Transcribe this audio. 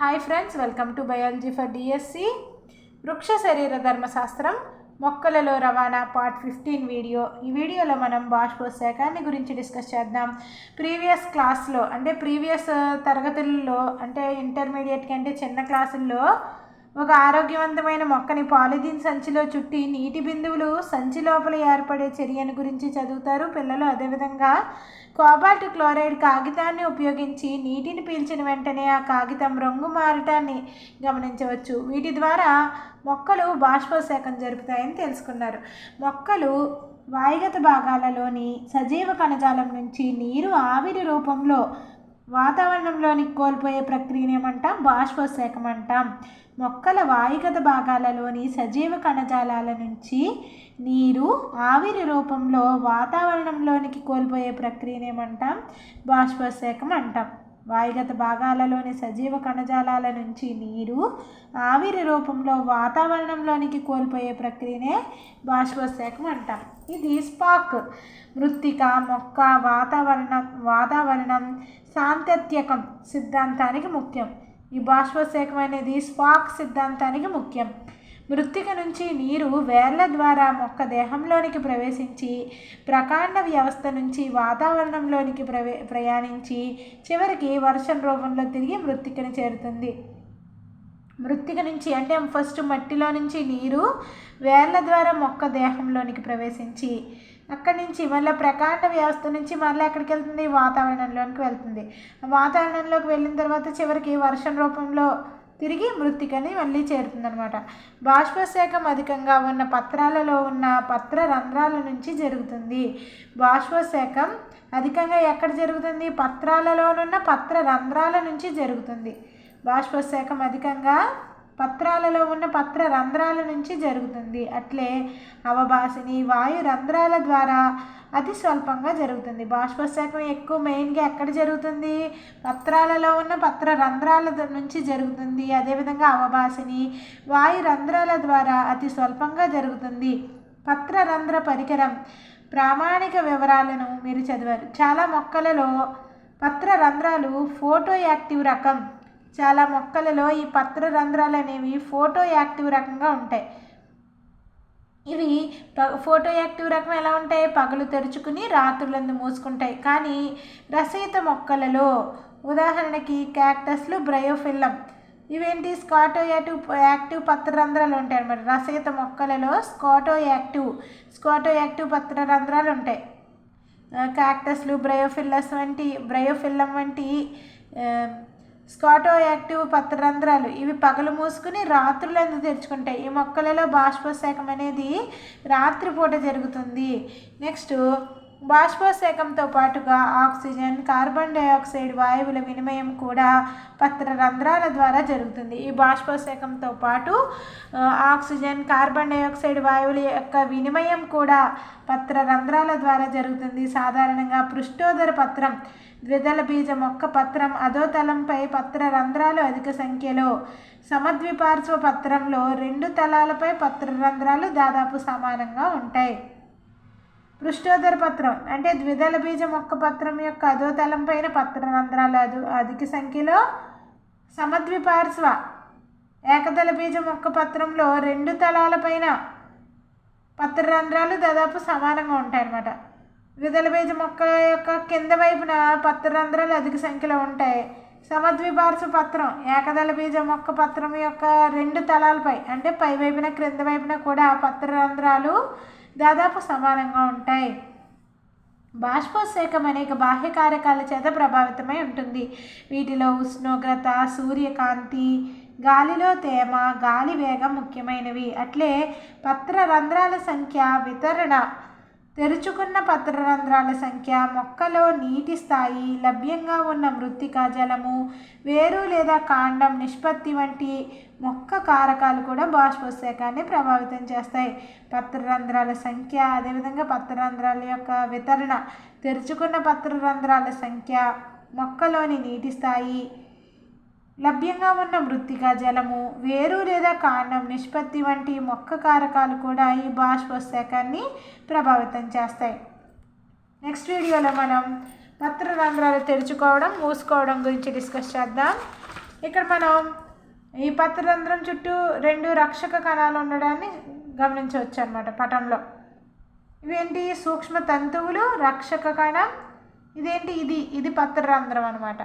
Hi friends, welcome to biology for DSC. వృక్ష శరీర ధర్మశాస్త్రం మొక్కలలో రవాణా పార్ట్ 15 వీడియో. ఈ వీడియోలో మనం బాష్పోత్సేకాన్ని గురించి డిస్కస్ చేద్దాం. ప్రీవియస్ క్లాస్లో అంటే ప్రీవియస్ తరగతుల్లో అంటే ఇంటర్మీడియట్ కంటే చిన్న క్లాసుల్లో ఒక ఆరోగ్యవంతమైన మొక్కని పాలిథిన్ సంచిలో చుట్టి నీటి బిందువులు సంచి లోపల ఏర్పడే చర్యను గురించి చదువుతారు పిల్లలు. అదేవిధంగా కోబాల్ట్ క్లోరైడ్ కాగితాన్ని ఉపయోగించి నీటిని పీల్చిన వెంటనే ఆ కాగితం రంగు మారటాన్ని గమనించవచ్చు. వీటి ద్వారా మొక్కలు బాష్పోత్సేకం జరుపుతాయని తెలుసుకున్నారు. మొక్కలు వాయుగత భాగాలలోని సజీవ కణజాలం నుంచి నీరు ఆవిరి రూపంలో వాతావరణంలోనికి కోల్పోయే ప్రక్రియను ఏమంటాం? బాష్పోత్సేకం అంటాం. మొక్కల వాయుగత భాగాలలోని సజీవ కణజాలాల నుంచి నీరు ఆవిరి రూపంలో వాతావరణంలోనికి కోల్పోయే ప్రక్రియను ఏమంటాం? బాష్పోత్సేకం అంటాం. వాయుగత భాగాలలోని సజీవ కణజాలాల నుంచి నీరు ఆవిరి రూపంలో వాతావరణంలోనికి కోల్పోయే ప్రక్రియనే బాష్పోత్సేకం అంటాం. ఇది స్పాక్ మృత్తిక మొక్క వాతావరణం సాంతత్యకం సిద్ధాంతానికి ముఖ్యం. ఈ బాష్పోత్సేకం అనేది స్పాక్ సిద్ధాంతానికి ముఖ్యం. మృత్తిక నుంచి నీరు వేర్ల ద్వారా మొక్క దేహంలోనికి ప్రవేశించి ప్రకాండ వ్యవస్థ నుంచి వాతావరణంలోనికి ప్రయాణించి చివరికి వర్షం రూపంలో తిరిగి మృత్తికను చేరుతుంది. మృత్తిక నుంచి అంటే ఫస్ట్ మట్టిలో నుంచి నీరు వేర్ల ద్వారా మొక్క దేహంలోనికి ప్రవేశించి అక్కడి నుంచి మళ్ళీ ప్రకాండ వ్యవస్థ నుంచి మళ్ళీ ఎక్కడికి వెళ్తుంది? వాతావరణంలోనికి వెళ్తుంది. వాతావరణంలోకి వెళ్ళిన తర్వాత చివరికి వర్షం రూపంలో తిరిగి మృత్తికని మళ్ళీ చేరుతుందనమాట. బాష్పోత్సేకం అధికంగా ఉన్న పత్రాలలో ఉన్న పత్ర రంధ్రాల నుంచి జరుగుతుంది. బాష్పోత్సేకం అధికంగా ఎక్కడ జరుగుతుంది? పత్రాలలోనున్న పత్ర రంధ్రాల నుంచి జరుగుతుంది. బాష్పోత్సేకం అధికంగా పత్రాలలో ఉన్న పత్ర రంధ్రాల నుంచి జరుగుతుంది. అట్లే అవభాసిని వాయు రంధ్రాల ద్వారా అతి స్వల్పంగా జరుగుతుంది. బాష్పోత్సేకం ఎక్కువ మెయిన్గా ఎక్కడ జరుగుతుంది? పత్రాలలో ఉన్న పత్ర రంధ్రాల నుంచి జరుగుతుంది. అదేవిధంగా అవభాసిని వాయు రంధ్రాల ద్వారా అతి స్వల్పంగా జరుగుతుంది. పత్ర రంధ్ర పరికరం ప్రామాణిక వివరాలను మీరు చదివారు. చాలా మొక్కలలో పత్ర రంధ్రాలు ఫోటో యాక్టివ్ రకం. చాలా మొక్కలలో ఈ పత్ర రంధ్రాలు అనేవి ఫోటో యాక్టివ్ రకంగా ఉంటాయి. ఇవి ఫోటో యాక్టివ్ రకం ఎలా ఉంటాయి? పగలు తెరుచుకుని రాత్రులందు మూసుకుంటాయి. కానీ రసయుత మొక్కలలో ఉదాహరణకి క్యాక్టస్లు, బ్రయోఫిల్లం ఇవేంటి? స్కాటో యాక్టివ్ పత్ర రంధ్రాలు ఉంటాయి అన్నమాట. రసయుత మొక్కలలో స్కాటో యాక్టివ్ పత్ర రంధ్రాలు ఉంటాయి. క్యాక్టస్లు, బ్రయోఫిల్లం వంటి స్కాటో యాక్టివ్ పత్రరంధ్రాలు ఇవి పగలు మూసుకుని రాత్రులందు తెరుచుకుంటాయి. ఈ మొక్కలలో బాష్పోత్సేకం అనేది రాత్రిపూట జరుగుతుంది. నెక్స్ట్ బాష్పోత్సేకంతో పాటుగా ఆక్సిజన్, కార్బన్ డైఆక్సైడ్ వాయువుల వినిమయం కూడా పత్ర రంధ్రాల ద్వారా జరుగుతుంది. ఈ బాష్పోత్సేకంతో పాటు ఆక్సిజన్, కార్బన్ డైఆక్సైడ్ వాయువుల యొక్క వినిమయం కూడా పత్ర రంధ్రాల ద్వారా జరుగుతుంది. సాధారణంగా పృష్ఠోదర పత్రం, ద్విదళ బీజ మొక్క పత్రం అధోతలంపై పత్ర రంధ్రాలు అధిక సంఖ్యలో, సమద్విపార్శ్వ పత్రంలో 2 తలాలపై పత్ర రంధ్రాలు దాదాపు సమానంగా ఉంటాయి. పృష్ఠోదర పత్రం అంటే ద్విదళ బీజ మొక్క పత్రం యొక్క అధోతలం పైన పత్ర రంధ్రాలు అధిక సంఖ్యలో, సమద్విపార్శ్వ ఏకదళ బీజ మొక్క పత్రంలో 2 తలాలపైన పత్ర రంధ్రాలు దాదాపు సమానంగా ఉంటాయి అన్నమాట. ద్విదళ బీజ మొక్క యొక్క కింద వైపున పత్ర రంధ్రాలు అధిక సంఖ్యలో ఉంటాయి. సమద్విపార్శ్వ పత్రం ఏకదళ బీజ మొక్క పత్రం యొక్క 2 తలాలపై అంటే పై వైపున క్రింద వైపున కూడా పత్ర రంధ్రాలు దాదాపు సమానంగా ఉంటాయి. బాష్పోత్సేకం అనేక బాహ్య కారకాల చేత ప్రభావితమై ఉంటుంది. వీటిలో ఉష్ణోగ్రత, సూర్యకాంతి, గాలిలో తేమ, గాలి వేగం ముఖ్యమైనవి. అట్లే పత్ర రంధ్రాల సంఖ్య, వితరణ, తెరుచుకున్న పత్ర రంధ్రాల సంఖ్య, మొక్కలో నీటి స్థాయి, లభ్యంగా ఉన్న మృత్తికా జలము, వేరు లేదా కాండం నిష్పత్తి వంటి మొక్క కారకాలు కూడా బాష్పోత్సేకాన్ని ప్రభావితం చేస్తాయి. పత్ర రంధ్రాల సంఖ్య, అదేవిధంగా పత్ర రంధ్రాల యొక్క వితరణ, తెరుచుకున్న పత్ర రంధ్రాల సంఖ్య, మొక్కలోని నీటి స్థాయి, లభ్యంగా ఉన్న మృత్తికా జలము, వేరు లేదా కాండం నిష్పత్తి వంటి మొక్క కారకాలు కూడా ఈ బాష్పోత్సేకాన్ని ప్రభావితం చేస్తాయి. నెక్స్ట్ వీడియోలో మనం పత్ర రంధ్రాలు తెరుచుకోవడం, మూసుకోవడం గురించి డిస్కస్ చేద్దాం. ఇక్కడ మనం ఈ పత్రరంధ్రం చుట్టూ 2 రక్షక కణాలు ఉండడాన్ని గమనించవచ్చు అన్నమాట పటంలో. ఇవేంటి సూక్ష్మ తంతువులు, రక్షక కణం, ఇది పత్రరంధ్రం అనమాట.